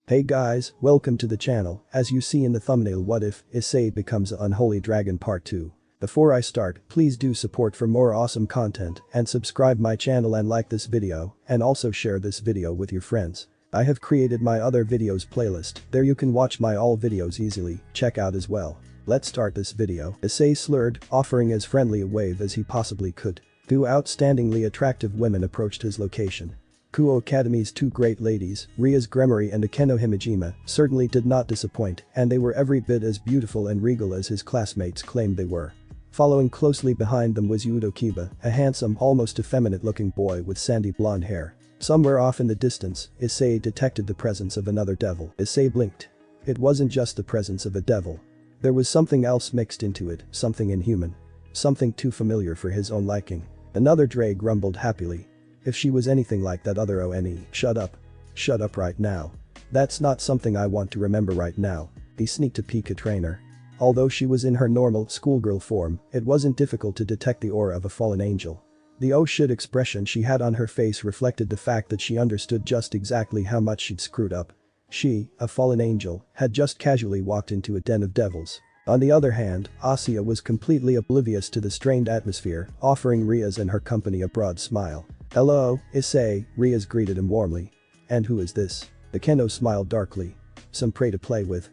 Hey guys, welcome to the channel. As you see in the thumbnail, what if Issei becomes a Unholy Dragon Part 2. Before I start, please do support for more awesome content and subscribe my channel and like this video and also share this video with your friends. I have created my other videos playlist, there you can watch my all videos easily, check out as well. Let's start this video. Issei slurred, offering as friendly a wave as he possibly could. Two outstandingly attractive women approached his location. Kuo Academy's two great ladies, Ria's Gremory and Akeno Himejima, certainly did not disappoint, and they were every bit as beautiful and regal as his classmates claimed they were. Following closely behind them was Yudo Kiba, a handsome, almost effeminate-looking boy with sandy blonde hair. Somewhere off in the distance, Issei detected the presence of another devil. Issei blinked. It wasn't just the presence of a devil. There was something else mixed into it, something inhuman. Something too familiar for his own liking. Another Dre grumbled happily. If she was anything like that other ONE, shut up. Shut up right now. That's not something I want to remember right now. He sneaked a peek at Trainer. Although she was in her normal schoolgirl form, it wasn't difficult to detect the aura of a fallen angel. The oh shit expression she had on her face reflected the fact that she understood just exactly how much she'd screwed up. She, a fallen angel, had just casually walked into a den of devils. On the other hand, Asuya was completely oblivious to the strained atmosphere, offering Rias and her company a broad smile. "Hello, Issei," Rias greeted him warmly. "And who is this?" Akeno smiled darkly. "Some prey to play with,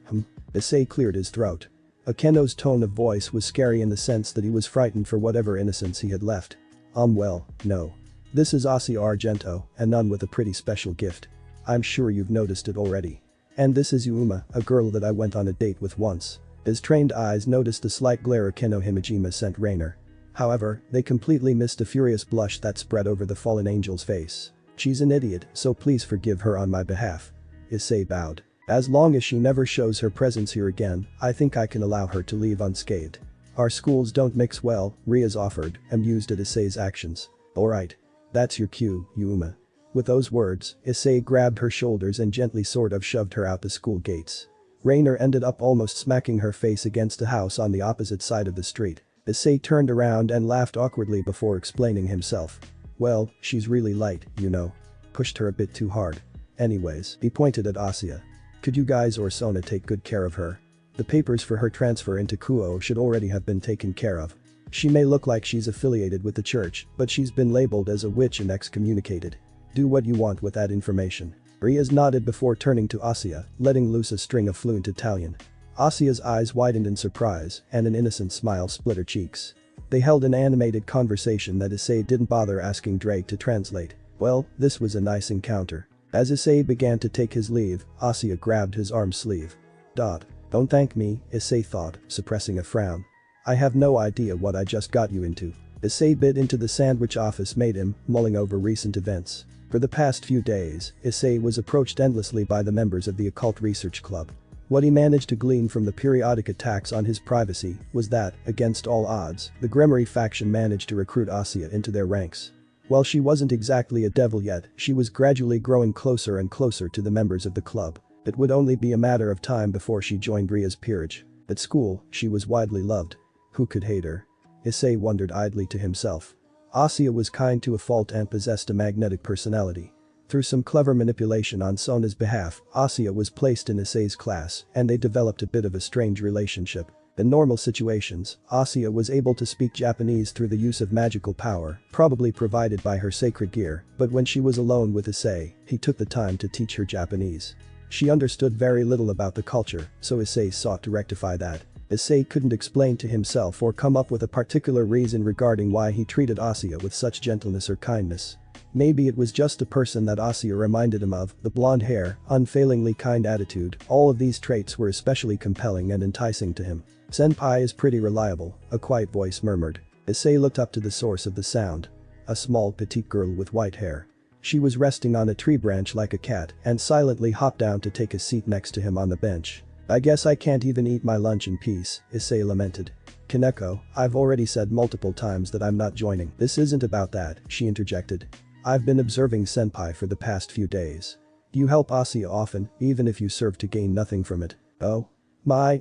Issei cleared his throat. Akeno's tone of voice was scary in the sense that he was frightened for whatever innocence he had left. Well, no. This is Asuya Argento, and none with a pretty special gift. I'm sure you've noticed it already. And this is Yuma, a girl that I went on a date with once." His trained eyes noticed the slight glare Akeno Himejima sent Rainer. However, they completely missed a furious blush that spread over the fallen angel's face. "She's an idiot, so please forgive her on my behalf." Issei bowed. "As long as she never shows her presence here again, I think I can allow her to leave unscathed." "Our schools don't mix well," Rias offered, amused at Issei's actions. "Alright. That's your cue, Yuma." With those words, Issei grabbed her shoulders and gently sort of shoved her out the school gates. Rainer ended up almost smacking her face against a house on the opposite side of the street. Issei turned around and laughed awkwardly before explaining himself. "Well, she's really light, you know. Pushed her a bit too hard. Anyways," he pointed at Asuya. "Could you guys or Sona take good care of her? The papers for her transfer into Kuo should already have been taken care of. She may look like she's affiliated with the church, but she's been labeled as a witch and excommunicated. Do what you want with that information." Rias nodded before turning to Asuya, letting loose a string of fluent Italian. Asuya's eyes widened in surprise, and an innocent smile split her cheeks. They held an animated conversation that Issei didn't bother asking Drake to translate. Well, this was a nice encounter. As Issei began to take his leave, Asuya grabbed his arm sleeve. "Don't thank me," Issei thought, suppressing a frown. "I have no idea what I just got you into." Issei bit into the sandwich Ophis made him, mulling over recent events. For the past few days, Issei was approached endlessly by the members of the Occult Research Club. What he managed to glean from the periodic attacks on his privacy was that, against all odds, the Gremory faction managed to recruit Asuya into their ranks. While she wasn't exactly a devil yet, she was gradually growing closer and closer to the members of the club. It would only be a matter of time before she joined Ria's peerage. At school, she was widely loved. Who could hate her? Issei wondered idly to himself. Asuya was kind to a fault and possessed a magnetic personality. Through some clever manipulation on Sona's behalf, Asuya was placed in Issei's class, and they developed a bit of a strange relationship. In normal situations, Asuya was able to speak Japanese through the use of magical power, probably provided by her sacred gear, but when she was alone with Issei, he took the time to teach her Japanese. She understood very little about the culture, so Issei sought to rectify that. Issei couldn't explain to himself or come up with a particular reason regarding why he treated Asuya with such gentleness or kindness. Maybe it was just the person that Asuya reminded him of, the blonde hair, unfailingly kind attitude, all of these traits were especially compelling and enticing to him. "Senpai is pretty reliable," a quiet voice murmured. Issei looked up to the source of the sound. A small petite girl with white hair. She was resting on a tree branch like a cat and silently hopped down to take a seat next to him on the bench. "I guess I can't even eat my lunch in peace," Issei lamented. "Kaneko, I've already said multiple times that I'm not joining." "This isn't about that," she interjected. "I've been observing Senpai for the past few days. You help Asuya often, even if you serve to gain nothing from it." "Oh? My,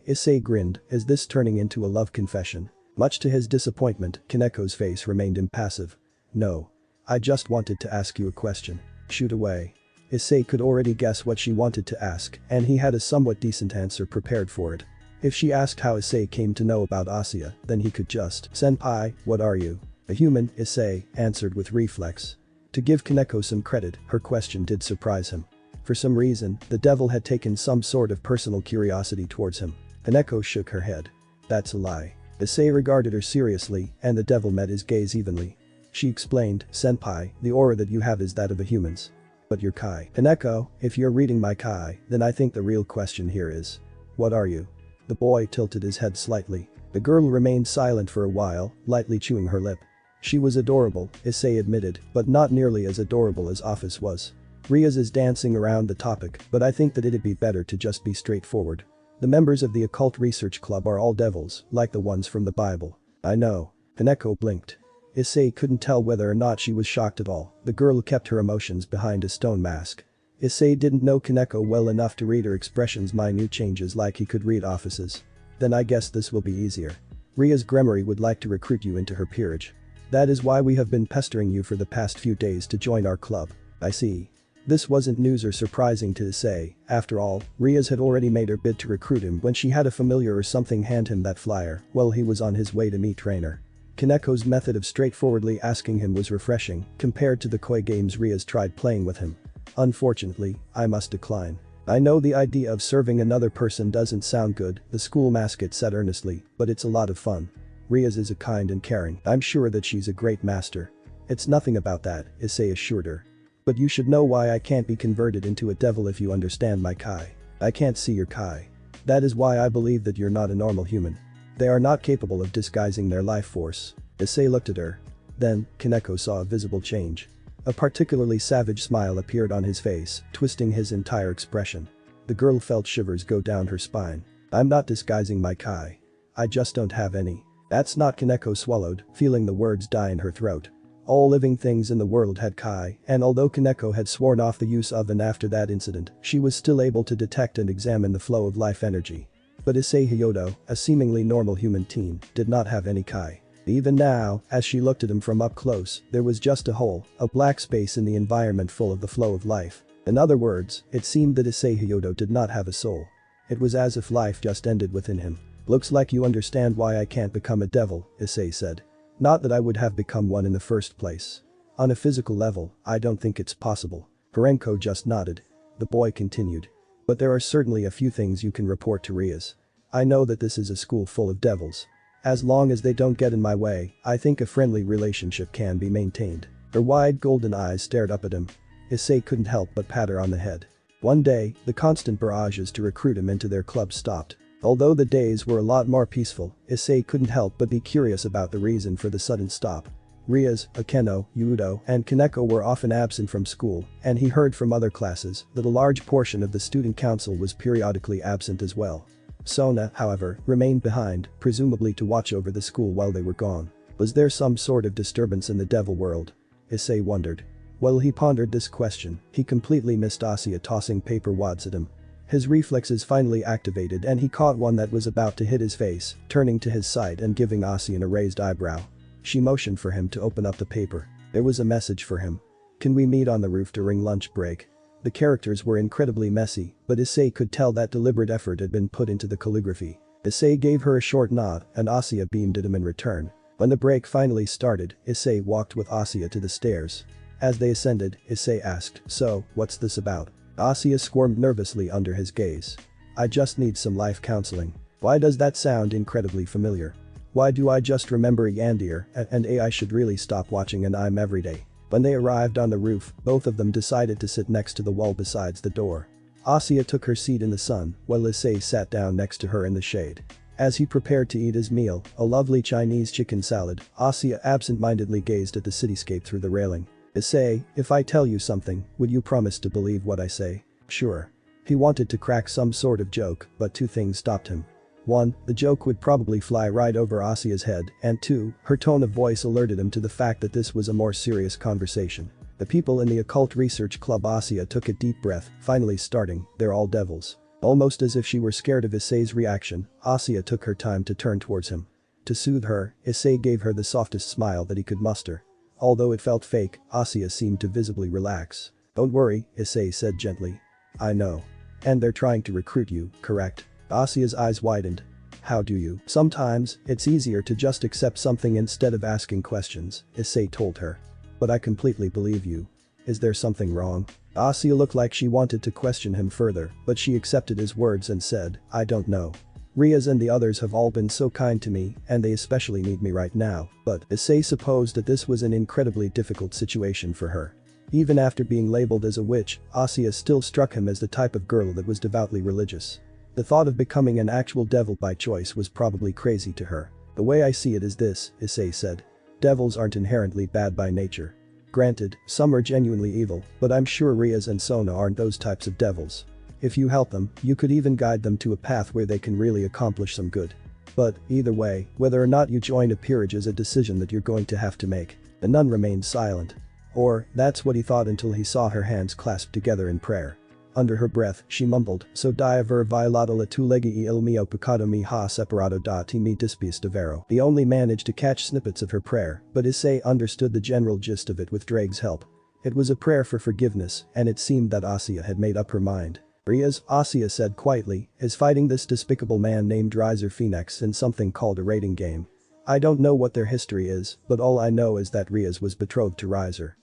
Issei grinned, is this turning into a love confession?" Much to his disappointment, Kaneko's face remained impassive. "No. I just wanted to ask you a question." "Shoot away." Issei could already guess what she wanted to ask, and he had a somewhat decent answer prepared for it. If she asked how Issei came to know about Asuya, then he could just, "Senpai, what are you?" "A human," Issei answered with reflex. To give Kaneko some credit, her question did surprise him. For some reason, the devil had taken some sort of personal curiosity towards him. Kaneko shook her head. "That's a lie." Issei regarded her seriously, and the devil met his gaze evenly. She explained, "Senpai, the aura that you have is that of a human's. But you're Kai." "Kaneko, if you're reading my Kai, then I think the real question here is, what are you?" The boy tilted his head slightly. The girl remained silent for a while, lightly chewing her lip. She was adorable, Issei admitted, but not nearly as adorable as Ophis was. Riaz is dancing around the topic, but I think that it'd be better to just be straightforward. The members of the Occult Research Club are all devils, like the ones from the Bible. "I know." Kaneko blinked. Issei couldn't tell whether or not she was shocked at all. The girl kept her emotions behind a stone mask. Issei didn't know Kaneko well enough to read her expressions' minute changes like he could read Ophis's. "Then I guess this will be easier. Riaz Gremory would like to recruit you into her peerage. That is why we have been pestering you for the past few days to join our club." "I see." This wasn't news or surprising to Issei. After all, Riaz had already made her bid to recruit him when she had a familiar or something hand him that flyer while he was on his way to meet Trainer. Kaneko's method of straightforwardly asking him was refreshing compared to the coy games Riaz tried playing with him. "Unfortunately, I must decline. I know the idea of serving another person doesn't sound good," the school mascot said earnestly, "but it's a lot of fun. Riaz is a kind and caring. I'm sure that she's a great master." "It's nothing about that," Issei assured her. "But you should know why I can't be converted into a devil if you understand my Kai. I can't see your Kai. That is why I believe that you're not a normal human. They are not capable of disguising their life force." Issei looked at her. Then, Kaneko saw a visible change. A particularly savage smile appeared on his face, twisting his entire expression. The girl felt shivers go down her spine. "I'm not disguising my Kai. I just don't have any." "That's not." Kaneko swallowed, feeling the words die in her throat. All living things in the world had Kai, and although Kaneko had sworn off the use of and after that incident, she was still able to detect and examine the flow of life energy. But Issei Hyodo, a seemingly normal human teen, did not have any Kai. Even now, as she looked at him from up close, there was just a hole, a black space in the environment full of the flow of life. In other words, it seemed that Issei Hyodo did not have a soul. It was as if life just ended within him. "Looks like you understand why I can't become a devil," Issei said. "Not that I would have become one in the first place. On a physical level, I don't think it's possible." Karenko just nodded. The boy continued. "But there are certainly a few things you can report to Riaz. I know that this is a school full of devils. As long as they don't get in my way, I think a friendly relationship can be maintained." Her wide golden eyes stared up at him. Issei couldn't help but pat her on the head. One day, the constant barrages to recruit him into their club stopped. Although the days were a lot more peaceful, Issei couldn't help but be curious about the reason for the sudden stop. Riaz, Akeno, Yudo, and Kaneko were often absent from school, and he heard from other classes that a large portion of the student council was periodically absent as well. Sona, however, remained behind, presumably to watch over the school while they were gone. Was there some sort of disturbance in the devil world? Issei wondered. While he pondered this question, he completely missed Asuya tossing paper wads at him. His reflexes finally activated and he caught one that was about to hit his face, turning to his side and giving Asuya a raised eyebrow. She motioned for him to open up the paper. There was a message for him. "Can we meet on the roof during lunch break?" The characters were incredibly messy, but Issei could tell that deliberate effort had been put into the calligraphy. Issei gave her a short nod and Asuya beamed at him in return. When the break finally started, Issei walked with Asuya to the stairs. As they ascended, Issei asked, "So, what's this about?" Asuya squirmed nervously under his gaze. "I just need some life counseling." "Why does that sound incredibly familiar? Why do I just remember yandere and I should really stop watching anime every day?" When they arrived on the roof, both of them decided to sit next to the wall besides the door. Asuya took her seat in the sun, while Issei sat down next to her in the shade. As he prepared to eat his meal, a lovely Chinese chicken salad, Asuya absent-mindedly gazed at the cityscape through the railing. "Issei, if I tell you something, would you promise to believe what I say?" "Sure." He wanted to crack some sort of joke, but two things stopped him. One, the joke would probably fly right over Asuya's head, and two, her tone of voice alerted him to the fact that this was a more serious conversation. "The people in the Occult Research Club." Asuya took a deep breath, finally starting, "They're all devils." Almost as if she were scared of Issei's reaction, Asuya took her time to turn towards him. To soothe her, Issei gave her the softest smile that he could muster. Although it felt fake, Asuya seemed to visibly relax. Don't worry, Issei said gently. I know. And they're trying to recruit you, correct? Asia's eyes widened. How do you? Sometimes, it's easier to just accept something instead of asking questions, Issei told her. But I completely believe you. Is there something wrong? Asia looked like she wanted to question him further, but she accepted his words and said, I don't know. Riaz and the others have all been so kind to me, and they especially need me right now, but Issei supposed that this was an incredibly difficult situation for her. Even after being labeled as a witch, Asia still struck him as the type of girl that was devoutly religious. The thought of becoming an actual devil by choice was probably crazy to her. The way I see it is this, Issei said. Devils aren't inherently bad by nature. Granted, some are genuinely evil, but I'm sure Riaz and Sona aren't those types of devils. If you help them, you could even guide them to a path where they can really accomplish some good. But, either way, whether or not you join a peerage is a decision that you're going to have to make. The nun remained silent. Or, that's what he thought until he saw her hands clasped together in prayer. Under her breath, she mumbled, so dia ver violata la tu legi il mio pecado mi ha separado da ti mi dispias de vero. He only managed to catch snippets of her prayer, but Issei understood the general gist of it with Drake's help. It was a prayer for forgiveness, and it seemed that Asia had made up her mind. Riaz, Asia said quietly, is fighting this despicable man named Riser Phoenix in something called a raiding game. I don't know what their history is, but all I know is that Riaz was betrothed to Riser.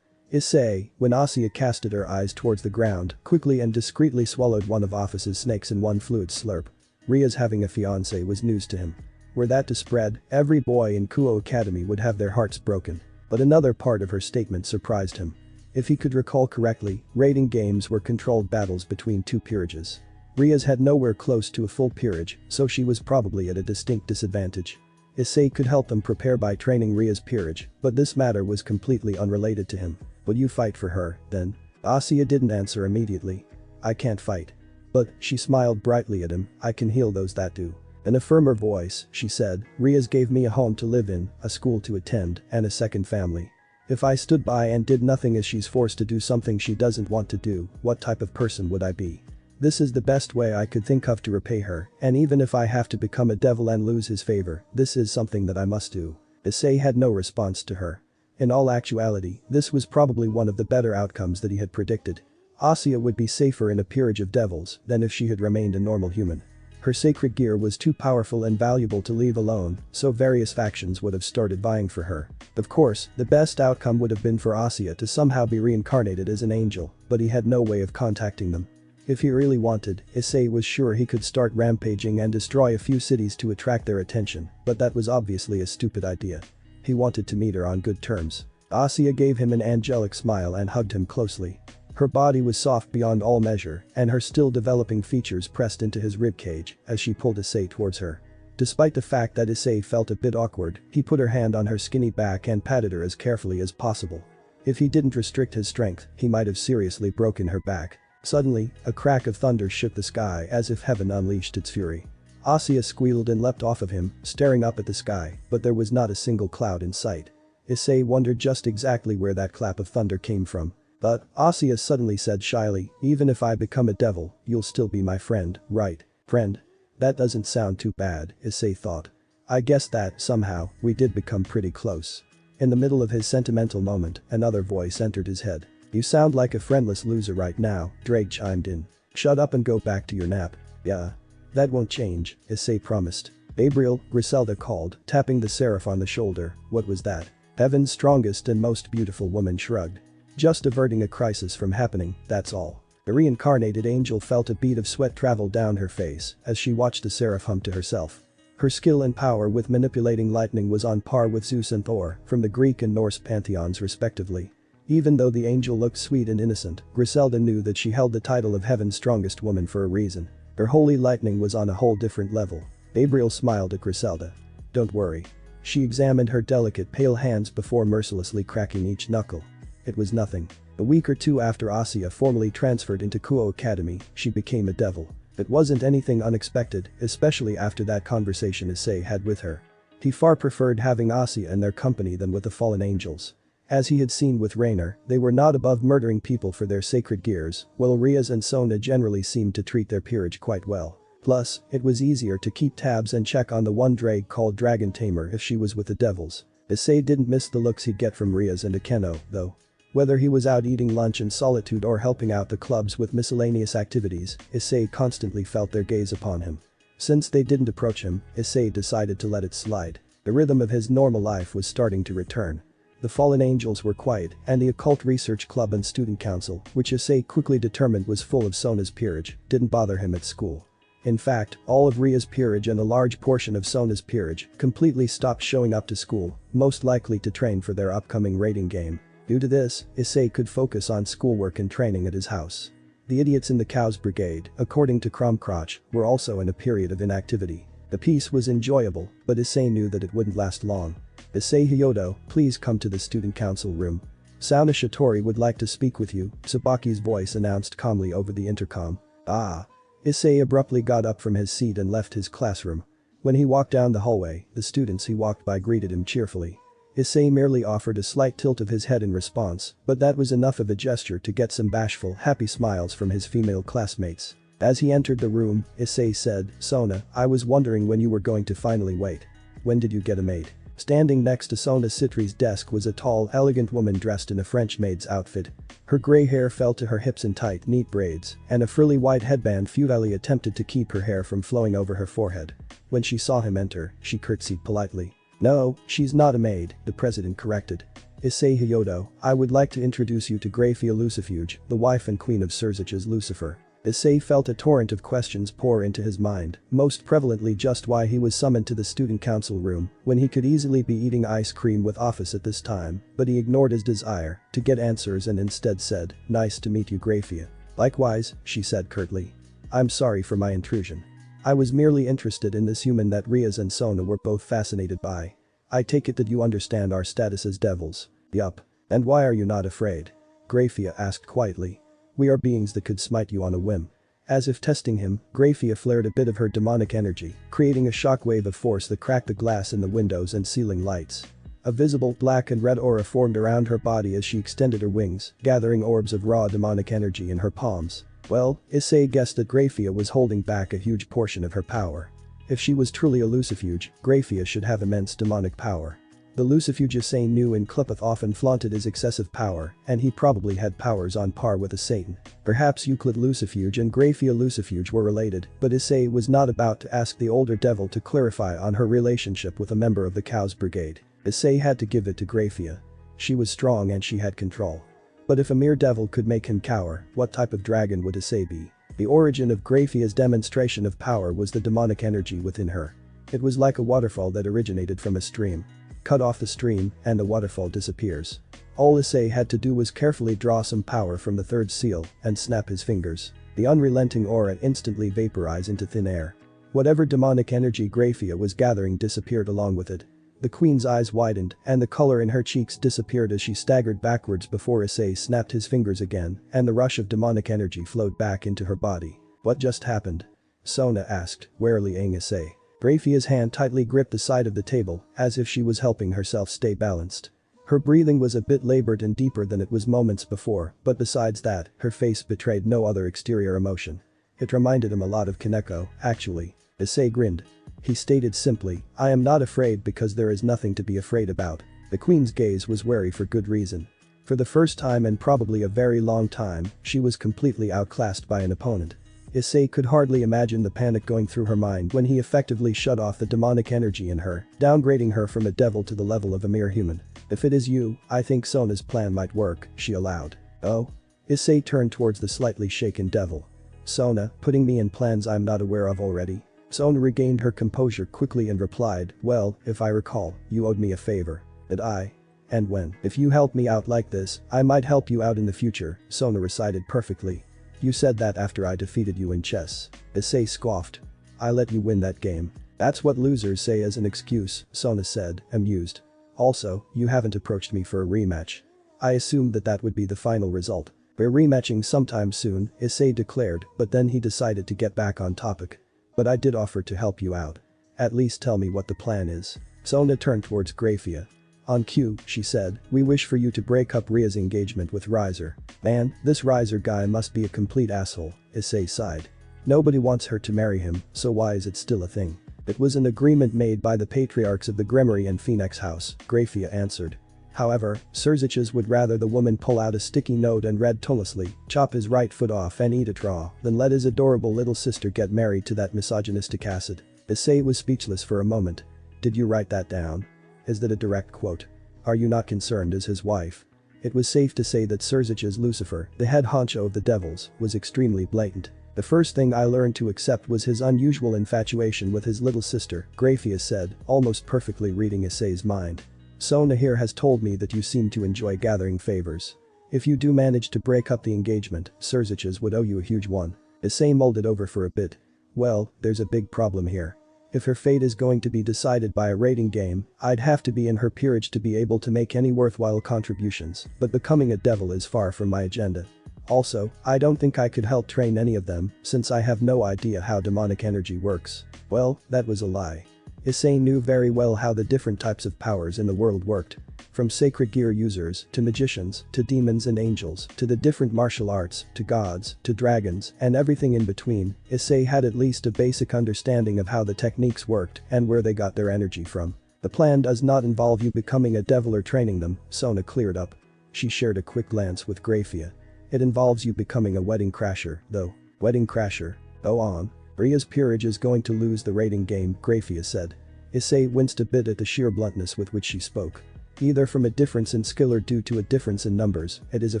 Issei, when Asia casted her eyes towards the ground, quickly and discreetly swallowed one of Ophis' snakes in one fluid slurp. Riaz having a fiancé was news to him. Were that to spread, every boy in Kuo Academy would have their hearts broken. But another part of her statement surprised him. If he could recall correctly, raiding games were controlled battles between two peerages. Riaz had nowhere close to a full peerage, so she was probably at a distinct disadvantage. Issei could help them prepare by training Riaz's peerage, but this matter was completely unrelated to him. Would you fight for her, then? Asia didn't answer immediately. I can't fight. But, she smiled brightly at him, I can heal those that do. In a firmer voice, she said, Riaz gave me a home to live in, a school to attend, and a second family. If I stood by and did nothing as she's forced to do something she doesn't want to do, what type of person would I be? This is the best way I could think of to repay her, and even if I have to become a devil and lose his favor, this is something that I must do. Issei had no response to her. In all actuality, this was probably one of the better outcomes that he had predicted. Asia would be safer in a peerage of devils than if she had remained a normal human. Her sacred gear was too powerful and valuable to leave alone, so various factions would have started vying for her. Of course, the best outcome would have been for Asia to somehow be reincarnated as an angel, but he had no way of contacting them. If he really wanted, Issei was sure he could start rampaging and destroy a few cities to attract their attention, but that was obviously a stupid idea. He wanted to meet her on good terms. Asia gave him an angelic smile and hugged him closely. Her body was soft beyond all measure, and her still developing features pressed into his ribcage as she pulled Issei towards her. Despite the fact that Issei felt a bit awkward, he put her hand on her skinny back and patted her as carefully as possible. If he didn't restrict his strength, he might have seriously broken her back. Suddenly, a crack of thunder shook the sky as if heaven unleashed its fury. Asia squealed and leapt off of him, staring up at the sky, but there was not a single cloud in sight. Issei wondered just exactly where that clap of thunder came from. But, Asia suddenly said shyly, even if I become a devil, you'll still be my friend, right? Friend? That doesn't sound too bad, Issei thought. I guess that, somehow, we did become pretty close. In the middle of his sentimental moment, another voice entered his head. You sound like a friendless loser right now, Drake chimed in. Shut up and go back to your nap. Yeah. That won't change, Issei promised. Gabriel, Griselda called, tapping the seraph on the shoulder. What was that? Heaven's strongest and most beautiful woman shrugged. Just averting a crisis from happening, that's all. The reincarnated angel felt a bead of sweat travel down her face as she watched the seraph hum to herself. Her skill and power with manipulating lightning was on par with Zeus and Thor from the Greek and Norse pantheons respectively. Even though the angel looked sweet and innocent, Griselda knew that she held the title of Heaven's strongest woman for a reason. Her holy lightning was on a whole different level. Gabriel smiled at Griselda. Don't worry. She examined her delicate pale hands before mercilessly cracking each knuckle. It was nothing. A week or two after Asia formally transferred into Kuo Academy, she became a devil. It wasn't anything unexpected, especially after that conversation Issei had with her. He far preferred having Asia in their company than with the fallen angels. As he had seen with Rainer, they were not above murdering people for their sacred gears, while Riaz and Sona generally seemed to treat their peerage quite well. Plus, it was easier to keep tabs and check on the one Drake called Dragon Tamer if she was with the devils. Issei didn't miss the looks he'd get from Riaz and Akeno, though. Whether he was out eating lunch in solitude or helping out the clubs with miscellaneous activities, Issei constantly felt their gaze upon him. Since they didn't approach him, Issei decided to let it slide. The rhythm of his normal life was starting to return. The fallen angels were quiet, and the occult research club and student council, which Issei quickly determined was full of Sona's peerage, didn't bother him at school. In fact, all of Ria's peerage and a large portion of Sona's peerage completely stopped showing up to school, most likely to train for their upcoming raiding game. Due to this, Issei could focus on schoolwork and training at his house. The idiots in the Cows Brigade, according to Crom Cruach, were also in a period of inactivity. The peace was enjoyable, but Issei knew that it wouldn't last long. Issei Hyodo, please come to the student council room. Sauna Shitori would like to speak with you, Tsubaki's voice announced calmly over the intercom. Ah. Issei abruptly got up from his seat and left his classroom. When he walked down the hallway, the students he walked by greeted him cheerfully. Issei merely offered a slight tilt of his head in response, but that was enough of a gesture to get some bashful, happy smiles from his female classmates. As he entered the room, Issei said, Sona, I was wondering when you were going to finally wait. When did you get a maid? Standing next to Sona Citri's desk was a tall, elegant woman dressed in a French maid's outfit. Her gray hair fell to her hips in tight, neat braids, and a frilly white headband futilely attempted to keep her hair from flowing over her forehead. When she saw him enter, she curtsied politely. No, she's not a maid, the president corrected. Issei Hyodo, I would like to introduce you to Graphia Lucifuge, the wife and queen of Surzich's Lucifer. Issei felt a torrent of questions pour into his mind, most prevalently just why he was summoned to the student council room when he could easily be eating ice cream with Ophis at this time, but he ignored his desire to get answers and instead said, nice to meet you Graphia. Likewise, she said curtly. I'm sorry for my intrusion. I was merely interested in this human that Rias and Sona were both fascinated by. I take it that you understand our status as devils. Yup. And why are you not afraid? Graphia asked quietly. We are beings that could smite you on a whim. As if testing him, Graphia flared a bit of her demonic energy, creating a shockwave of force that cracked the glass in the windows and ceiling lights. A visible black and red aura formed around her body as she extended her wings, gathering orbs of raw demonic energy in her palms. Well, Issei guessed that Graphia was holding back a huge portion of her power. If she was truly a Lucifuge, Graphia should have immense demonic power. The Lucifuge Issei knew in Klepeth often flaunted his excessive power, and he probably had powers on par with a Satan. Perhaps Euclid Lucifuge and Graphia Lucifuge were related, but Issei was not about to ask the older devil to clarify on her relationship with a member of the Cows Brigade. Issei had to give it to Graphia. She was strong and she had control. But if a mere devil could make him cower, what type of dragon would Issei be? The origin of Graphia's demonstration of power was the demonic energy within her. It was like a waterfall that originated from a stream. Cut off the stream, and the waterfall disappears. All Issei had to do was carefully draw some power from the third seal and snap his fingers. The unrelenting aura instantly vaporized into thin air. Whatever demonic energy Graphia was gathering disappeared along with it. The queen's eyes widened, and the color in her cheeks disappeared as she staggered backwards before Issei snapped his fingers again, and the rush of demonic energy flowed back into her body. What just happened? Sona asked, warily eyeing Issei. Graphia's hand tightly gripped the side of the table, as if she was helping herself stay balanced. Her breathing was a bit labored and deeper than it was moments before, but besides that, her face betrayed no other exterior emotion. It reminded him a lot of Kaneko, actually. Issei grinned. He stated simply, I am not afraid because there is nothing to be afraid about. The queen's gaze was wary for good reason. For the first time in probably a very long time, she was completely outclassed by an opponent. Issei could hardly imagine the panic going through her mind when he effectively shut off the demonic energy in her, downgrading her from a devil to the level of a mere human. If it is you, I think Sona's plan might work, she allowed. Oh? Issei turned towards the slightly shaken devil. Sona, putting me in plans I'm not aware of already? Sona regained her composure quickly and replied, well, if I recall, you owed me a favor. Did I? And when? If you help me out like this, I might help you out in the future, Sona recited perfectly. You said that after I defeated you in chess. Issei scoffed. I let you win that game. That's what losers say as an excuse, Sona said, amused. Also, you haven't approached me for a rematch. I assumed that that would be the final result. We're rematching sometime soon, Issei declared, but then he decided to get back on topic. But I did offer to help you out. At least tell me what the plan is. Sona turned towards Graphia. On cue, she said, we wish for you to break up Ria's engagement with Riser. Man, this Riser guy must be a complete asshole, Issei sighed. Nobody wants her to marry him, so why is it still a thing? It was an agreement made by the patriarchs of the Gremory and Phoenix House, Graphia answered. However, Surziches would rather the woman pull out a sticky note and read tonelessly, chop his right foot off and eat it raw, than let his adorable little sister get married to that misogynistic acid. Issei was speechless for a moment. Did you write that down? Is that a direct quote? Are you not concerned as his wife? It was safe to say that Surziches Lucifer, the head honcho of the devils, was extremely blatant. The first thing I learned to accept was his unusual infatuation with his little sister, Gabriel said, almost perfectly reading Issei's mind. Sona here has told me that you seem to enjoy gathering favors. If you do manage to break up the engagement, Surziches would owe you a huge one. Issei mulled it over for a bit. Well, there's a big problem here. If her fate is going to be decided by a rating game, I'd have to be in her peerage to be able to make any worthwhile contributions, but becoming a devil is far from my agenda. Also, I don't think I could help train any of them, since I have no idea how demonic energy works. Well, that was a lie. Issei knew very well how the different types of powers in the world worked. From sacred gear users, to magicians, to demons and angels, to the different martial arts, to gods, to dragons, and everything in between, Issei had at least a basic understanding of how the techniques worked and where they got their energy from. The plan does not involve you becoming a devil or training them, Sona cleared up. She shared a quick glance with Gabriel. It involves you becoming a wedding crasher, though. Wedding crasher? Go on. Ria's peerage is going to lose the rating game, Gabriel said. Issei winced a bit at the sheer bluntness with which she spoke. Either from a difference in skill or due to a difference in numbers, it is a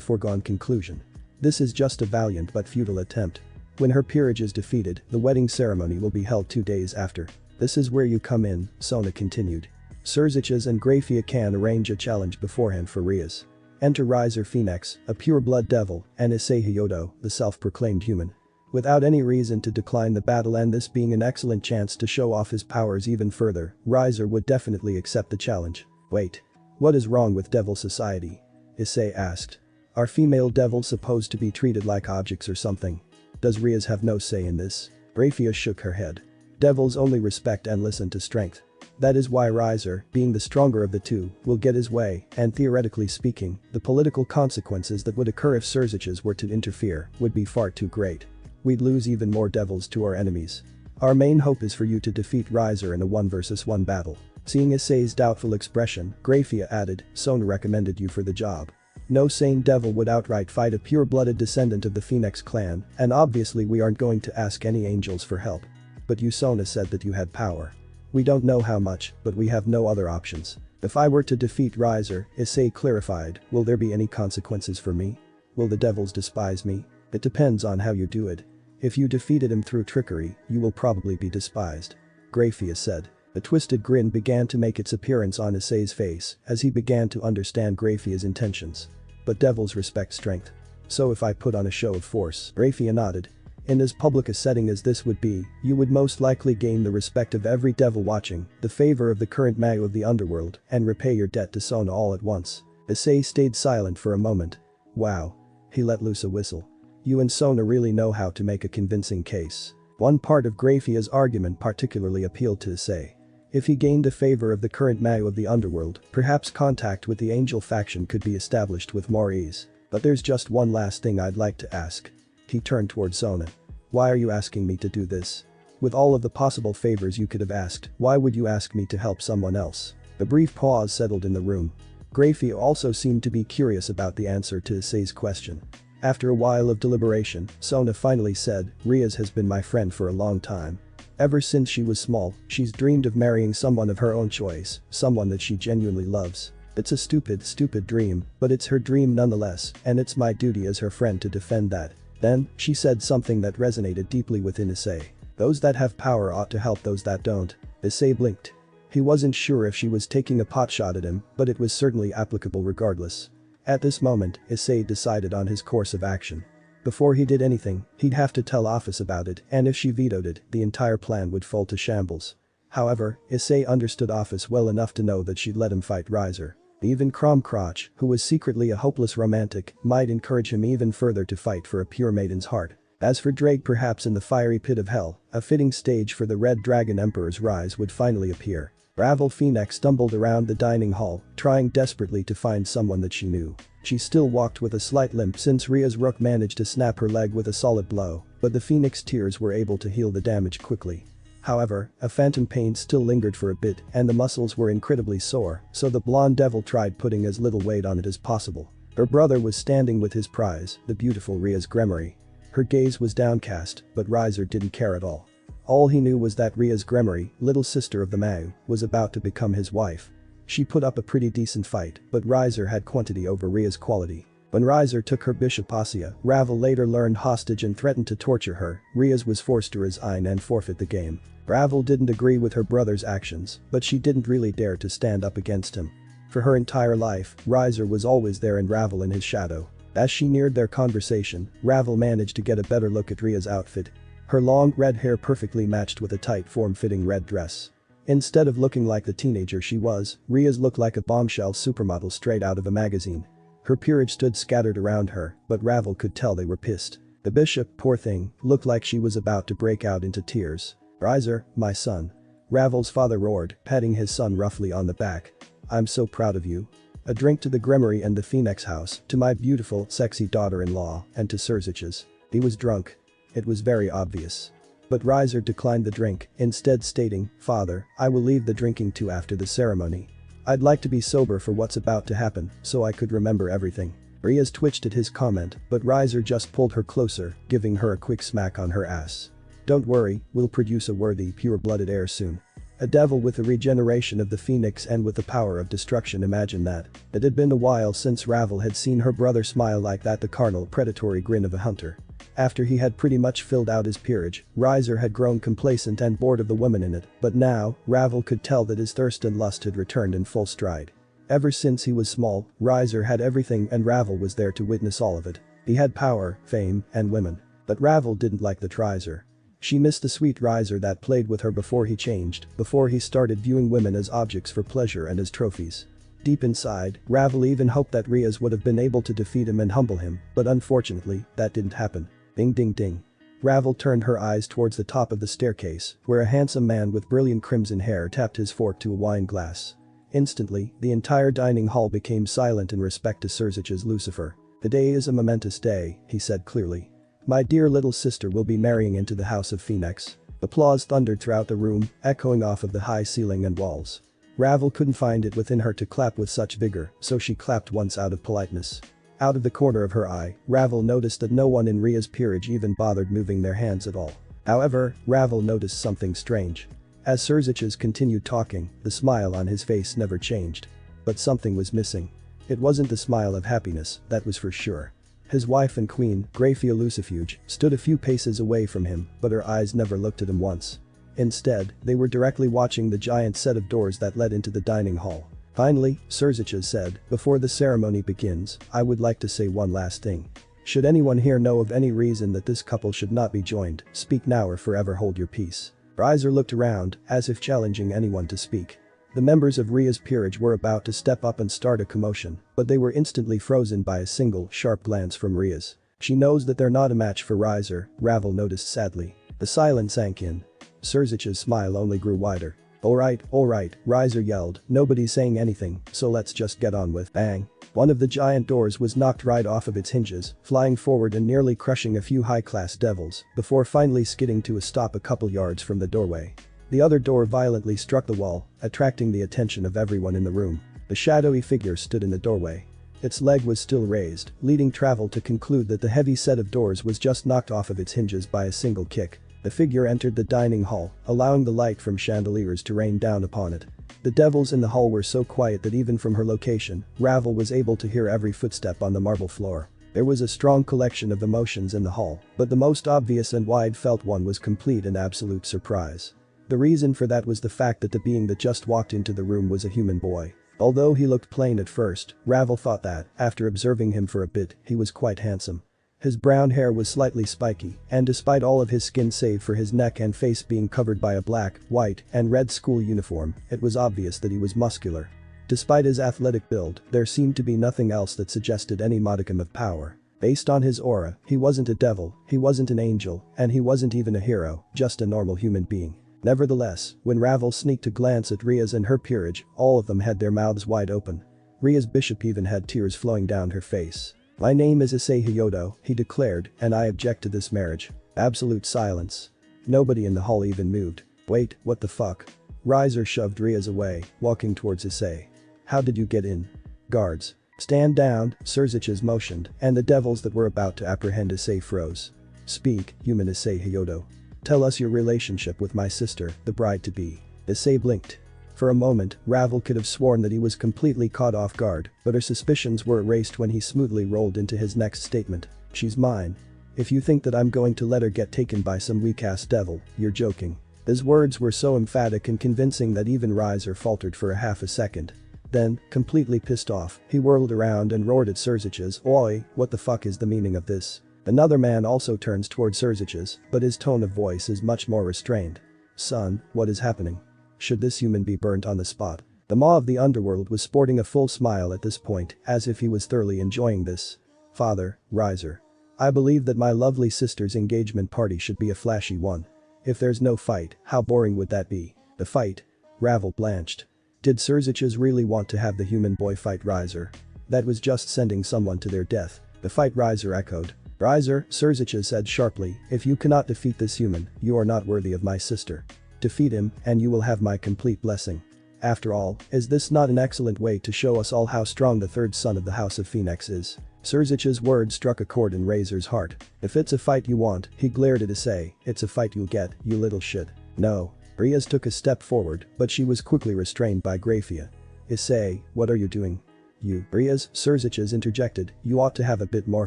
foregone conclusion. This is just a valiant but futile attempt. When her peerage is defeated, the wedding ceremony will be held 2 days after. This is where you come in, Sona continued. Surziches and Gabriel can arrange a challenge beforehand for Rias. Enter Riser Phoenix, a pure-blood devil, and Issei Hyodo, the self-proclaimed human. Without any reason to decline the battle and this being an excellent chance to show off his powers even further, Riser would definitely accept the challenge. Wait. What is wrong with devil society? Issei asked. Are female devils supposed to be treated like objects or something? Does Rias have no say in this? Gabriel shook her head. Devils only respect and listen to strength. That is why Riser, being the stronger of the two, will get his way, and theoretically speaking, the political consequences that would occur if Surziches were to interfere would be far too great. We'd lose even more devils to our enemies. Our main hope is for you to defeat Riser in a 1 versus 1 battle. Seeing Issei's doubtful expression, Gabriel added, Sona recommended you for the job. No sane devil would outright fight a pure-blooded descendant of the Phoenix clan, and obviously we aren't going to ask any angels for help. But you, Sona, said that you had power. We don't know how much, but we have no other options. If I were to defeat Riser, Issei clarified, will there be any consequences for me? Will the devils despise me? It depends on how you do it. If you defeated him through trickery, you will probably be despised. Gabriel said. A twisted grin began to make its appearance on Issei's face as he began to understand Gabriel's intentions. But devils respect strength. So if I put on a show of force, Gabriel nodded. In as public a setting as this would be, you would most likely gain the respect of every devil watching, the favor of the current mago of the underworld, and repay your debt to Sona all at once. Issei stayed silent for a moment. Wow. He let loose a whistle. You and Sona really know how to make a convincing case. One part of Gabriel's argument particularly appealed to Issei. If he gained the favor of the current mago of the underworld, perhaps contact with the angel faction could be established with more ease. But there's just one last thing I'd like to ask. He turned toward Sona. Why are you asking me to do this? With all of the possible favors you could have asked, why would you ask me to help someone else? A brief pause settled in the room. Gabriel also seemed to be curious about the answer to Issei's question. After a while of deliberation, Sona finally said, Rias has been my friend for a long time. Ever since she was small, she's dreamed of marrying someone of her own choice, someone that she genuinely loves. It's a stupid dream, but it's her dream nonetheless, and it's my duty as her friend to defend that. Then, she said something that resonated deeply within Issei. Those that have power ought to help those that don't. Issei blinked. He wasn't sure if she was taking a potshot at him, but it was certainly applicable regardless. At this moment, Issei decided on his course of action. Before he did anything, he'd have to tell Ophis about it, and if she vetoed it, the entire plan would fall to shambles. However, Issei understood Ophis well enough to know that she'd let him fight Riser. Even Crom Cruach, who was secretly a hopeless romantic, might encourage him even further to fight for a pure maiden's heart. As for Drake, perhaps in the fiery pit of hell, a fitting stage for the Red Dragon Emperor's rise would finally appear. Ravel Phoenix stumbled around the dining hall, trying desperately to find someone that she knew. She still walked with a slight limp since Ria's rook managed to snap her leg with a solid blow, but the Phoenix tears were able to heal the damage quickly. However, a phantom pain still lingered for a bit and the muscles were incredibly sore, so the blonde devil tried putting as little weight on it as possible. Her brother was standing with his prize, the beautiful Ria's gremmery. Her gaze was downcast, but Riser didn't care at all. All he knew was that Ria's gremmery, little sister of the Mau, was about to become his wife. She put up a pretty decent fight, but Riser had quantity over Ria's quality. When Riser took her bishop Asia, Ravel later learned hostage and threatened to torture her. Ria's was forced to resign and forfeit the game. Ravel didn't agree with her brother's actions, but she didn't really dare to stand up against him. For her entire life, Riser was always there and Ravel in his shadow. As she neared their conversation, Ravel managed to get a better look at Ria's outfit. Her long red hair perfectly matched with a tight form-fitting red dress. Instead of looking like the teenager she was, Ria's looked like a bombshell supermodel straight out of a magazine. Her peerage stood scattered around her, but Ravel could tell they were pissed. The bishop, poor thing, looked like she was about to break out into tears. "Riser, my son." Ravel's father roared, patting his son roughly on the back. "I'm so proud of you. A drink to the gremmery and the Phoenix house, to my beautiful, sexy daughter-in-law, and to Surzich's." He was drunk. It was very obvious. But Riser declined the drink, instead stating, "Father, I will leave the drinking to after the ceremony. I'd like to be sober for what's about to happen, so I could remember everything." Riaz twitched at his comment, but Riser just pulled her closer, giving her a quick smack on her ass. "Don't worry, we'll produce a worthy, pure-blooded heir soon. A devil with the regeneration of the phoenix and with the power of destruction, imagine that." It had been a while since Ravel had seen her brother smile like that, the carnal, predatory grin of a hunter. After he had pretty much filled out his peerage, Riser had grown complacent and bored of the women in it, but now, Ravel could tell that his thirst and lust had returned in full stride. Ever since he was small, Riser had everything and Ravel was there to witness all of it. He had power, fame, and women. But Ravel didn't like the Riser. She missed the sweet Riser that played with her before he changed, before he started viewing women as objects for pleasure and as trophies. Deep inside, Ravel even hoped that Riaz would have been able to defeat him and humble him, but unfortunately, that didn't happen. Ding ding ding. Ravel turned her eyes towards the top of the staircase, where a handsome man with brilliant crimson hair tapped his fork to a wine glass. Instantly, the entire dining hall became silent in respect to Surzich's Lucifer. "The day is a momentous day," he said clearly. "My dear little sister will be marrying into the House of Phoenix." Applause thundered throughout the room, echoing off of the high ceiling and walls. Ravel couldn't find it within her to clap with such vigor, so she clapped once out of politeness. Out of the corner of her eye, Ravel noticed that no one in Ria's peerage even bothered moving their hands at all. However, Ravel noticed something strange. As Surzich's continued talking, the smile on his face never changed. But something was missing. It wasn't the smile of happiness, that was for sure. His wife and queen, Grafia Lucifuge, stood a few paces away from him, but her eyes never looked at him once. Instead, they were directly watching the giant set of doors that led into the dining hall. Finally, Surzich's said, "Before the ceremony begins, I would like to say one last thing. Should anyone here know of any reason that this couple should not be joined, speak now or forever hold your peace." Riser looked around, as if challenging anyone to speak. The members of Ria's peerage were about to step up and start a commotion, but they were instantly frozen by a single, sharp glance from Ria's. "She knows that they're not a match for Riser," Ravel noticed sadly. The silence sank in. Surzich's smile only grew wider. All right, Riser yelled, "Nobody's saying anything, so let's just get on with." Bang. One of the giant doors was knocked right off of its hinges, flying forward and nearly crushing a few high-class devils, before finally skidding to a stop a couple yards from the doorway. The other door violently struck the wall, attracting the attention of everyone in the room. The shadowy figure stood in the doorway. Its leg was still raised, leading Travel to conclude that the heavy set of doors was just knocked off of its hinges by a single kick. The figure entered the dining hall, allowing the light from chandeliers to rain down upon it. The devils in the hall were so quiet that even from her location, Ravel was able to hear every footstep on the marble floor. There was a strong collection of emotions in the hall, but the most obvious and wide-felt one was complete and absolute surprise. The reason for that was the fact that the being that just walked into the room was a human boy. Although he looked plain at first, Ravel thought that, after observing him for a bit, he was quite handsome. His brown hair was slightly spiky, and despite all of his skin save for his neck and face being covered by a black, white, and red school uniform, it was obvious that he was muscular. Despite his athletic build, there seemed to be nothing else that suggested any modicum of power. Based on his aura, he wasn't a devil, he wasn't an angel, and he wasn't even a hero, just a normal human being. Nevertheless, when Ravel sneaked a glance at Riaz and her peerage, all of them had their mouths wide open. Ria's bishop even had tears flowing down her face. "My name is Issei Hyodo," he declared, "and I object to this marriage." Absolute silence. Nobody in the hall even moved. Wait, what the fuck? Riser shoved Riaz away, walking towards Issei. How did you get in? Guards. Stand down, Surziches motioned, and the devils that were about to apprehend Issei froze. Speak, human Issei Hyodo. Tell us your relationship with my sister, the bride-to-be. Issei blinked. For a moment, Ravel could have sworn that he was completely caught off guard, but her suspicions were erased when he smoothly rolled into his next statement. She's mine. If you think that I'm going to let her get taken by some weak-ass devil, you're joking. His words were so emphatic and convincing that even Riser faltered for a half a second. Then, completely pissed off, he whirled around and roared at Surziches, "Oi, what the fuck is the meaning of this?" Another man also turns toward Surziches, but his tone of voice is much more restrained. "Son, what is happening? Should this human be burnt on the spot?" The maw of the underworld was sporting a full smile at this point, as if he was thoroughly enjoying this. "Father, Riser. I believe that my lovely sister's engagement party should be a flashy one. If there's no fight, how boring would that be?" The fight? Ravel blanched. Did Surziches really want to have the human boy fight Riser? That was just sending someone to their death. The fight, Riser echoed. "Riser," Surziches said sharply, "if you cannot defeat this human, you are not worthy of my sister. Defeat him, and you will have my complete blessing. After all, is this not an excellent way to show us all how strong the third son of the House of Phoenix is?" Surziches' words struck a chord in Razor's heart. "If it's a fight you want," he glared at Issei, "it's a fight you'll get, you little shit." "No." Riaz took a step forward, but she was quickly restrained by Grafia. "Issei, what are you doing?" "You, Riaz," Surziches interjected, "you ought to have a bit more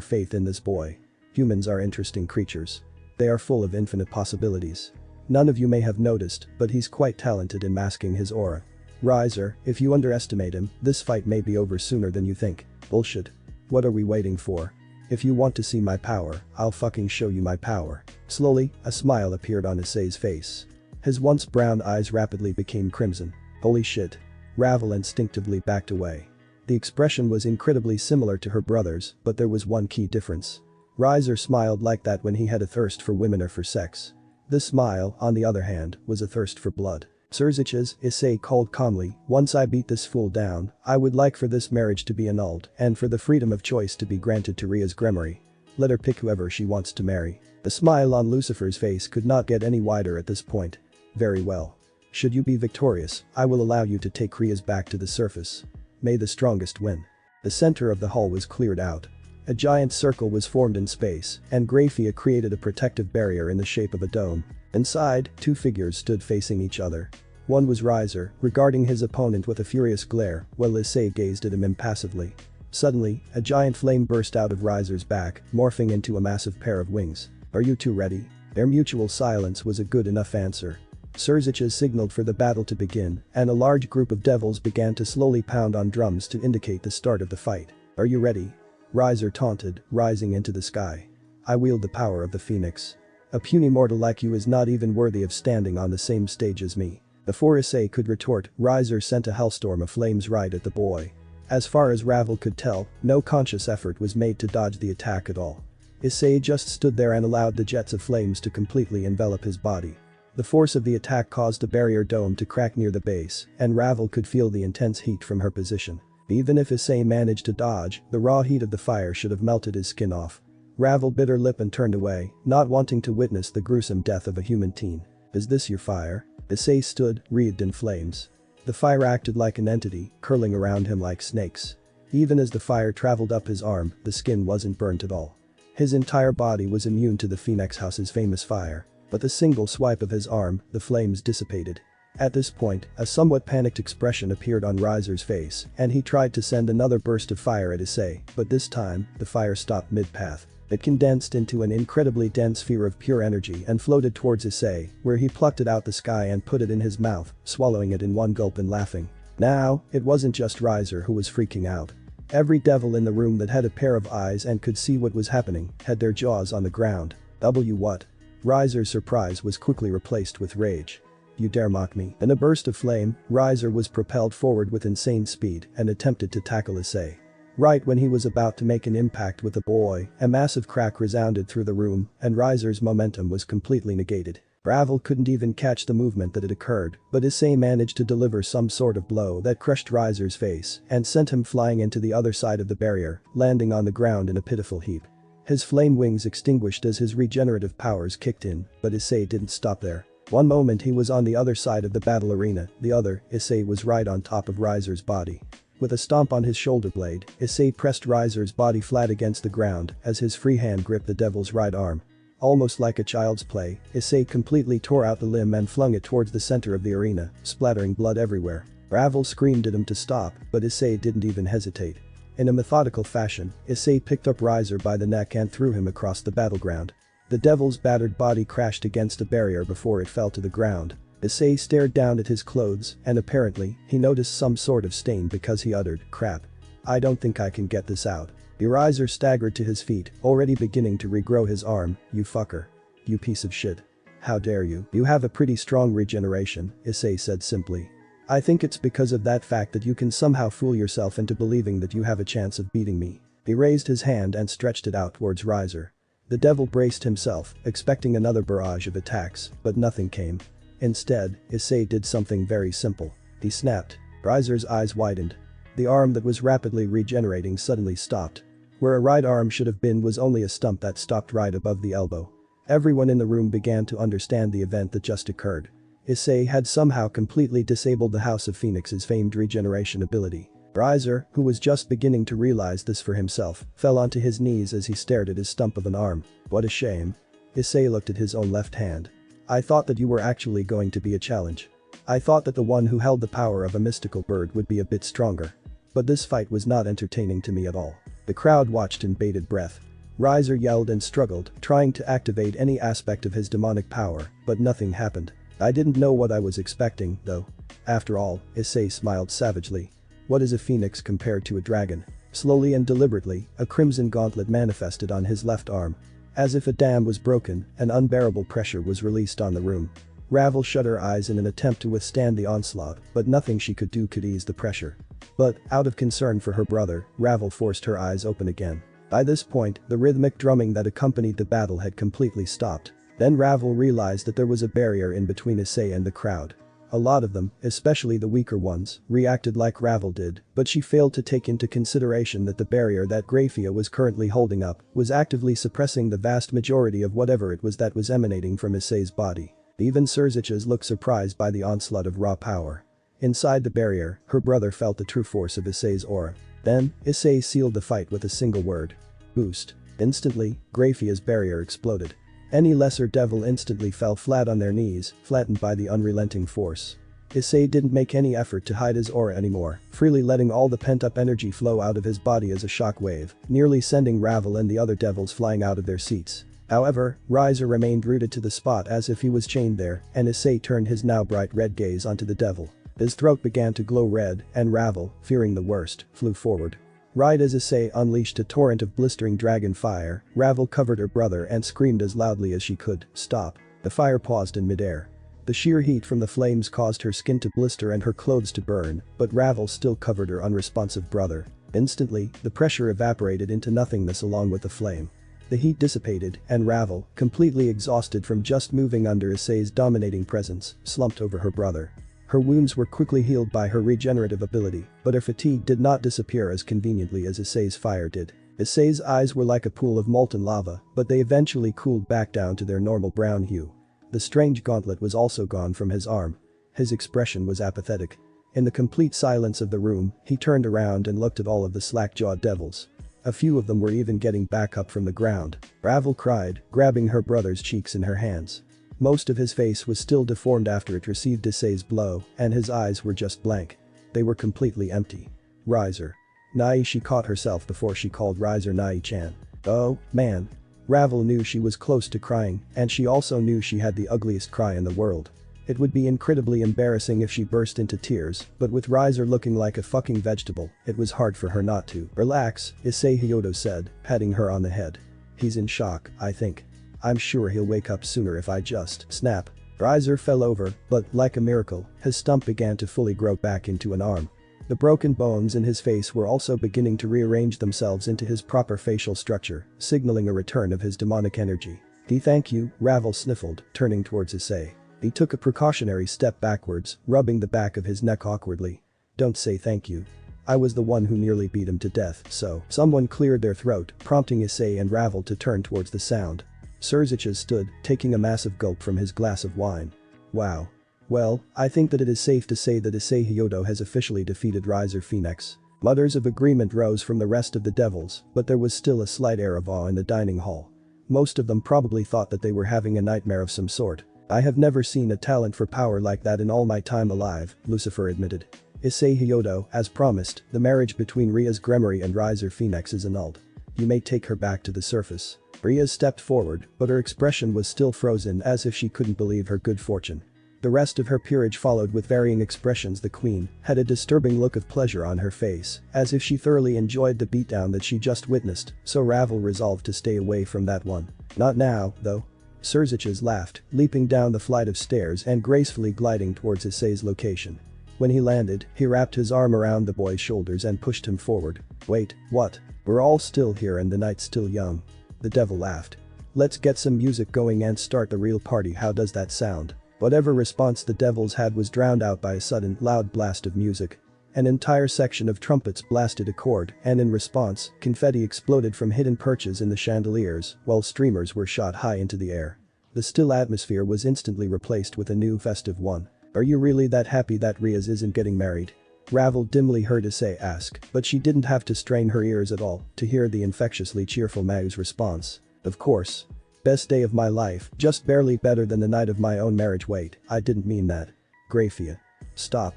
faith in this boy. Humans are interesting creatures. They are full of infinite possibilities. None of you may have noticed, but he's quite talented in masking his aura. Riser, if you underestimate him, this fight may be over sooner than you think." "Bullshit. What are we waiting for? If you want to see my power, I'll fucking show you my power." Slowly, a smile appeared on Issei's face. His once brown eyes rapidly became crimson. "Holy shit." Ravel instinctively backed away. The expression was incredibly similar to her brother's, but there was one key difference. Riser smiled like that when he had a thirst for women or for sex. This smile, on the other hand, was a thirst for blood. "Surziches," Issei called calmly, "once I beat this fool down, I would like for this marriage to be annulled and for the freedom of choice to be granted to Riaz Gremory. Let her pick whoever she wants to marry." The smile on Lucifer's face could not get any wider at this point. "Very well. Should you be victorious, I will allow you to take Riaz back to the surface. May the strongest win." The center of the hall was cleared out. A giant circle was formed in space, and Grafia created a protective barrier in the shape of a dome. Inside, two figures stood facing each other. One was Riser, regarding his opponent with a furious glare, while Issei gazed at him impassively. Suddenly, a giant flame burst out of Riser's back, morphing into a massive pair of wings. "Are you two ready?" Their mutual silence was a good enough answer. Surziches signaled for the battle to begin, and a large group of devils began to slowly pound on drums to indicate the start of the fight. "Are you ready?" Riser taunted, rising into the sky. "I wield the power of the Phoenix. A puny mortal like you is not even worthy of standing on the same stage as me." Before Issei could retort, Riser sent a hellstorm of flames right at the boy. As far as Ravel could tell, no conscious effort was made to dodge the attack at all. Issei just stood there and allowed the jets of flames to completely envelop his body. The force of the attack caused a barrier dome to crack near the base, and Ravel could feel the intense heat from her position. Even if Issei managed to dodge, the raw heat of the fire should have melted his skin off. Ravel bit her lip and turned away, not wanting to witness the gruesome death of a human teen. "Is this your fire?" Issei stood, wreathed in flames. The fire acted like an entity, curling around him like snakes. Even as the fire traveled up his arm, the skin wasn't burnt at all. His entire body was immune to the Phoenix House's famous fire. But the single swipe of his arm, the flames dissipated. At this point, a somewhat panicked expression appeared on Riser's face, and he tried to send another burst of fire at Issei, but this time, the fire stopped mid-path. It condensed into an incredibly dense sphere of pure energy and floated towards Issei, where he plucked it out the sky and put it in his mouth, swallowing it in one gulp and laughing. Now, it wasn't just Riser who was freaking out. Every devil in the room that had a pair of eyes and could see what was happening had their jaws on the ground. What? Riser's surprise was quickly replaced with rage. "You dare mock me?" In a burst of flame, Riser was propelled forward with insane speed and attempted to tackle Issei. Right when he was about to make an impact with the boy, a massive crack resounded through the room, and Riser's momentum was completely negated. Ravel couldn't even catch the movement that had occurred, but Issei managed to deliver some sort of blow that crushed Riser's face and sent him flying into the other side of the barrier, landing on the ground in a pitiful heap. His flame wings extinguished as his regenerative powers kicked in, but Issei didn't stop there. One moment he was on the other side of the battle arena, the other, Issei was right on top of Riser's body. With a stomp on his shoulder blade, Issei pressed Riser's body flat against the ground as his free hand gripped the devil's right arm. Almost like a child's play, Issei completely tore out the limb and flung it towards the center of the arena, splattering blood everywhere. Ravel screamed at him to stop, but Issei didn't even hesitate. In a methodical fashion, Issei picked up Riser by the neck and threw him across the battleground. The devil's battered body crashed against a barrier before it fell to the ground. Issei stared down at his clothes and apparently, he noticed some sort of stain because he uttered, "Crap. I don't think I can get this out." Riser staggered to his feet, already beginning to regrow his arm. "You fucker. You piece of shit. How dare you? You have a pretty strong regeneration," Issei said simply. "I think it's because of that fact that you can somehow fool yourself into believing that you have a chance of beating me." He raised his hand and stretched it out towards Riser. The devil braced himself, expecting another barrage of attacks, but nothing came. Instead, Issei did something very simple. He snapped. Riser's eyes widened. The arm that was rapidly regenerating suddenly stopped. Where a right arm should have been was only a stump that stopped right above the elbow. Everyone in the room began to understand the event that just occurred. Issei had somehow completely disabled the House of Phoenix's famed regeneration ability. Riser, who was just beginning to realize this for himself, fell onto his knees as he stared at his stump of an arm. "What a shame." Issei looked at his own left hand. "I thought that you were actually going to be a challenge. I thought that the one who held the power of a mystical bird would be a bit stronger. But this fight was not entertaining to me at all." The crowd watched in bated breath. Riser yelled and struggled, trying to activate any aspect of his demonic power, but nothing happened. "I didn't know what I was expecting, though. After all," Issei smiled savagely. "What is a phoenix compared to a dragon?" Slowly and deliberately, a crimson gauntlet manifested on his left arm. As if a dam was broken, an unbearable pressure was released on the room. Ravel shut her eyes in an attempt to withstand the onslaught, but nothing she could do could ease the pressure. But, out of concern for her brother, Ravel forced her eyes open again. By this point, the rhythmic drumming that accompanied the battle had completely stopped. Then Ravel realized that there was a barrier in between Issei and the crowd. A lot of them, especially the weaker ones, reacted like Ravel did, but she failed to take into consideration that the barrier that Graphia was currently holding up was actively suppressing the vast majority of whatever it was that was emanating from Issei's body. Even Surziches looked surprised by the onslaught of raw power. Inside the barrier, her brother felt the true force of Issei's aura. Then, Issei sealed the fight with a single word. Boost. Instantly, Graphia's barrier exploded. Any lesser devil instantly fell flat on their knees, flattened by the unrelenting force. Issei didn't make any effort to hide his aura anymore, freely letting all the pent-up energy flow out of his body as a shockwave, nearly sending Ravel and the other devils flying out of their seats. However, Riser remained rooted to the spot as if he was chained there, and Issei turned his now bright red gaze onto the devil. His throat began to glow red, and Ravel, fearing the worst, flew forward. Right as Issei unleashed a torrent of blistering dragon fire, Ravel covered her brother and screamed as loudly as she could, "Stop." The fire paused in midair. The sheer heat from the flames caused her skin to blister and her clothes to burn, but Ravel still covered her unresponsive brother. Instantly, the pressure evaporated into nothingness along with the flame. The heat dissipated, and Ravel, completely exhausted from just moving under Issei's dominating presence, slumped over her brother. Her wounds were quickly healed by her regenerative ability, but her fatigue did not disappear as conveniently as Issei's fire did. Issei's eyes were like a pool of molten lava, but they eventually cooled back down to their normal brown hue. The strange gauntlet was also gone from his arm. His expression was apathetic. In the complete silence of the room, he turned around and looked at all of the slack-jawed devils. A few of them were even getting back up from the ground. Ravel cried, grabbing her brother's cheeks in her hands. Most of his face was still deformed after it received Issei's blow, and his eyes were just blank. They were completely empty. Riser. Nai, she caught herself before she called Riser Nai-chan. Oh, man. Ravel knew she was close to crying, and she also knew she had the ugliest cry in the world. It would be incredibly embarrassing if she burst into tears, but with Riser looking like a fucking vegetable, it was hard for her not to. Relax, Issei Hyodo said, patting her on the head. He's in shock, I think. I'm sure he'll wake up sooner if I just snap. Riser fell over, but, like a miracle, his stump began to fully grow back into an arm. The broken bones in his face were also beginning to rearrange themselves into his proper facial structure, signaling a return of his demonic energy. Thank you, Ravel sniffled, turning towards Issei. He took a precautionary step backwards, rubbing the back of his neck awkwardly. Don't say thank you. I was the one who nearly beat him to death, so. Someone cleared their throat, prompting Issei and Ravel to turn towards the sound. Surziches stood, taking a massive gulp from his glass of wine. Wow. Well, I think that it is safe to say that Issei Hyodo has officially defeated Riser Phoenix. Mutters of agreement rose from the rest of the devils, but there was still a slight air of awe in the dining hall. Most of them probably thought that they were having a nightmare of some sort. I have never seen a talent for power like that in all my time alive, Lucifer admitted. Issei Hyodo, as promised, the marriage between Ria's Gremory and Riser Phoenix is annulled. You may take her back to the surface. Ria stepped forward, but her expression was still frozen as if she couldn't believe her good fortune. The rest of her peerage followed with varying expressions. The queen had a disturbing look of pleasure on her face, as if she thoroughly enjoyed the beatdown that she just witnessed, so Ravel resolved to stay away from that one. Not now, though. Surziches laughed, leaping down the flight of stairs and gracefully gliding towards Issei's location. When he landed, he wrapped his arm around the boy's shoulders and pushed him forward. Wait, what? We're all still here and the night's still young. The devil laughed. Let's get some music going and start the real party. How does that sound? Whatever response the devils had was drowned out by a sudden, loud blast of music. An entire section of trumpets blasted a chord, and in response, confetti exploded from hidden perches in the chandeliers, while streamers were shot high into the air. The still atmosphere was instantly replaced with a new festive one. Are you really that happy that Riaz isn't getting married? Ravel dimly heard Issei ask, but she didn't have to strain her ears at all to hear the infectiously cheerful Mao's response. Of course. Best day of my life, just barely better than the night of my own marriage. Wait, I didn't mean that. Grafia. Stop,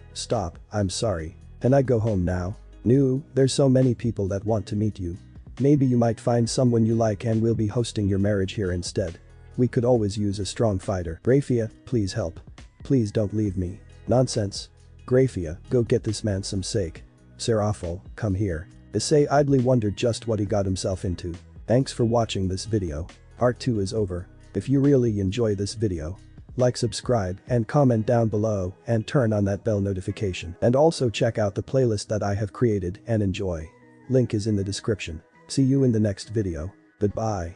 I'm sorry. Can I go home now? No, there's so many people that want to meet you. Maybe you might find someone you like and we'll be hosting your marriage here instead. We could always use a strong fighter. Grafia, please help. Please don't leave me. Nonsense. Grafia, go get this man some sake. Serafal, come here. Issei idly wondered just what he got himself into. Thanks for watching this video. Part 2 is over. If you really enjoy this video, like, subscribe, and comment down below, and turn on that bell notification. And also check out the playlist that I have created and enjoy. Link is in the description. See you in the next video. Goodbye.